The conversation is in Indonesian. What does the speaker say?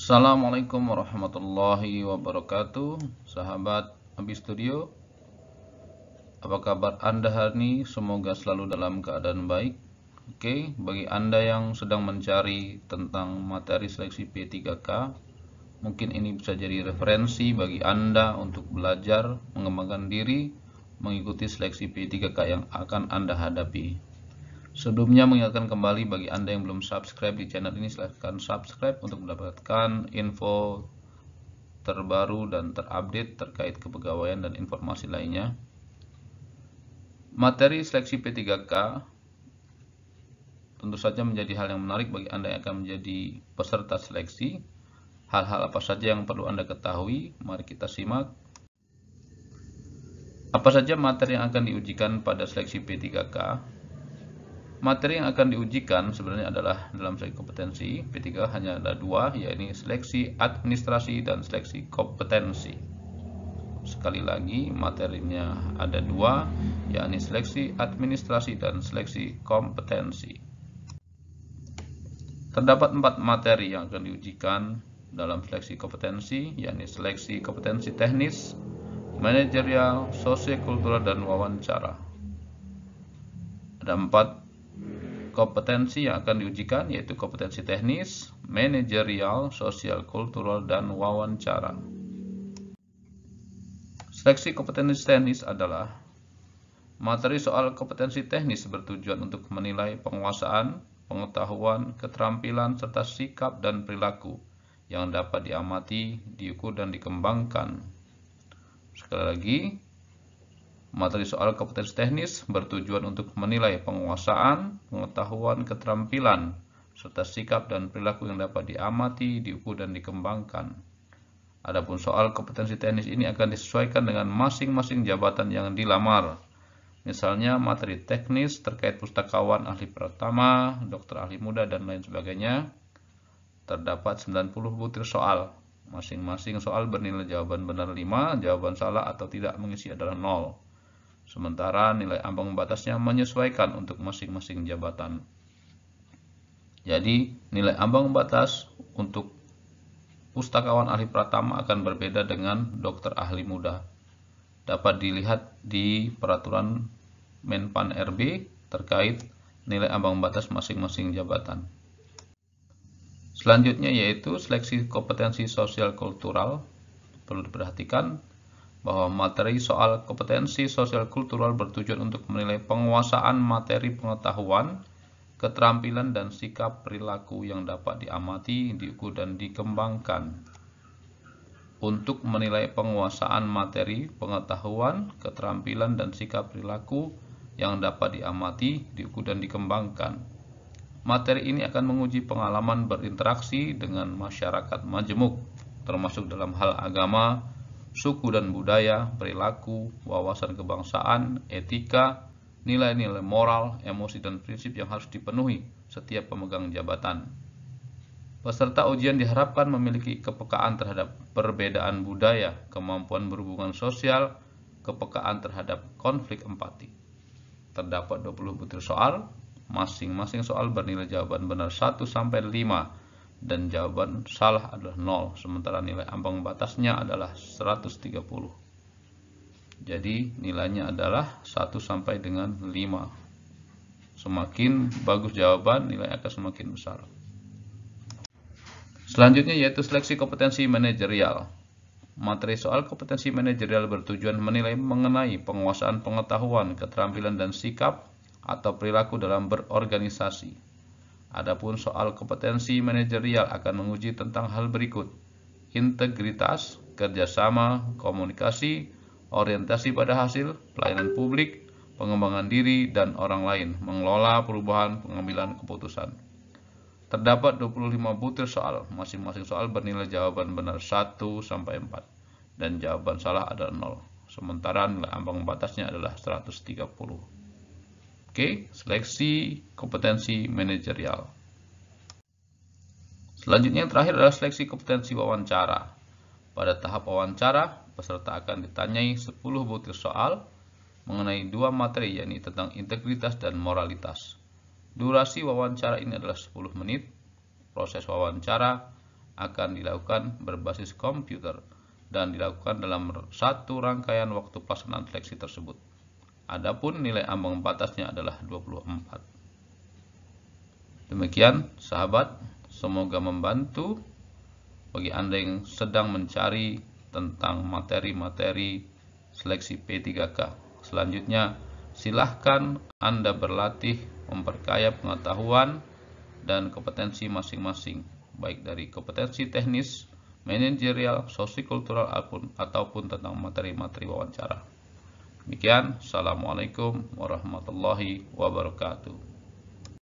Assalamualaikum warahmatullahi wabarakatuh. Sahabat Abi Studio, apa kabar Anda hari ini? Semoga selalu dalam keadaan baik. Oke, bagi Anda yang sedang mencari tentang materi seleksi P3K, mungkin ini bisa jadi referensi bagi Anda untuk belajar mengembangkan diri mengikuti seleksi P3K yang akan Anda hadapi. Sebelumnya mengingatkan kembali bagi Anda yang belum subscribe di channel ini, silahkan subscribe untuk mendapatkan info terbaru dan terupdate terkait kepegawaian dan informasi lainnya. Materi seleksi P3K tentu saja menjadi hal yang menarik bagi Anda yang akan menjadi peserta seleksi. Hal-hal apa saja yang perlu Anda ketahui? Mari kita simak. Apa saja materi yang akan diujikan pada seleksi P3K? Materi yang akan diujikan sebenarnya adalah dalam seleksi kompetensi P3 hanya ada dua, yaitu seleksi administrasi dan seleksi kompetensi. Sekali lagi, materinya ada dua, yakni seleksi administrasi dan seleksi kompetensi. Terdapat 4 materi yang akan diujikan dalam seleksi kompetensi, yakni seleksi kompetensi teknis, manajerial, sosiokultural, dan wawancara. Ada 4 kompetensi yang akan diujikan, yaitu kompetensi teknis, manajerial, sosial, kultural, dan wawancara. Seleksi kompetensi teknis adalah materi soal kompetensi teknis bertujuan untuk menilai penguasaan, pengetahuan, keterampilan, serta sikap dan perilaku yang dapat diamati, diukur, dan dikembangkan. Sekali lagi, materi soal kompetensi teknis bertujuan untuk menilai penguasaan, pengetahuan, keterampilan, serta sikap dan perilaku yang dapat diamati, diukur, dan dikembangkan. Adapun soal kompetensi teknis ini akan disesuaikan dengan masing-masing jabatan yang dilamar. Misalnya materi teknis terkait pustakawan ahli pertama, dokter ahli muda, dan lain sebagainya. Terdapat 90 butir soal. Masing-masing soal bernilai jawaban benar 5, jawaban salah atau tidak mengisi adalah 0. Sementara nilai ambang batasnya menyesuaikan untuk masing-masing jabatan. Jadi, nilai ambang batas untuk pustakawan ahli pratama akan berbeda dengan dokter ahli muda. Dapat dilihat di peraturan Menpan RB terkait nilai ambang batas masing-masing jabatan. Selanjutnya yaitu seleksi kompetensi sosial kultural. Perlu diperhatikan bahwa materi soal kompetensi sosial kultural bertujuan untuk menilai penguasaan materi pengetahuan, keterampilan, dan sikap perilaku yang dapat diamati, diukur, dan dikembangkan. Untuk menilai penguasaan materi pengetahuan, keterampilan, dan sikap perilaku yang dapat diamati, diukur, dan dikembangkan. Materi ini akan menguji pengalaman berinteraksi dengan masyarakat majemuk, termasuk dalam hal agama, suku dan budaya, perilaku, wawasan kebangsaan, etika, nilai-nilai moral, emosi, dan prinsip yang harus dipenuhi setiap pemegang jabatan. Peserta ujian diharapkan memiliki kepekaan terhadap perbedaan budaya, kemampuan berhubungan sosial, kepekaan terhadap konflik empati. Terdapat 20 butir soal, masing-masing soal bernilai jawaban benar 1 sampai 5 dan jawaban salah adalah 0, sementara nilai ambang batasnya adalah 130. Jadi nilainya adalah 1 sampai dengan 5. Semakin bagus jawaban, nilai akan semakin besar. Selanjutnya yaitu seleksi kompetensi manajerial. Materi soal kompetensi manajerial bertujuan menilai mengenai penguasaan pengetahuan, keterampilan, dan sikap atau perilaku dalam berorganisasi. Adapun soal kompetensi manajerial akan menguji tentang hal berikut: integritas, kerjasama, komunikasi, orientasi pada hasil, pelayanan publik, pengembangan diri dan orang lain, mengelola perubahan pengambilan keputusan. Terdapat 25 butir soal, masing-masing soal bernilai jawaban benar 1 sampai 4 dan jawaban salah adalah 0. Sementara nilai ambang batasnya adalah 130. Oke, seleksi kompetensi manajerial. Selanjutnya yang terakhir adalah seleksi kompetensi wawancara. Pada tahap wawancara, peserta akan ditanyai 10 butir soal mengenai 2 materi, yakni tentang integritas dan moralitas. Durasi wawancara ini adalah 10 menit. Proses wawancara akan dilakukan berbasis komputer dan dilakukan dalam satu rangkaian waktu pelaksanaan seleksi tersebut. Adapun nilai ambang batasnya adalah 24. Demikian sahabat, semoga membantu bagi Anda yang sedang mencari tentang materi-materi seleksi P3K. Selanjutnya, silahkan Anda berlatih memperkaya pengetahuan dan kompetensi masing-masing, baik dari kompetensi teknis, manajerial, sosiokultural, ataupun tentang materi-materi wawancara. Demikian, Assalamualaikum warahmatullahi wabarakatuh.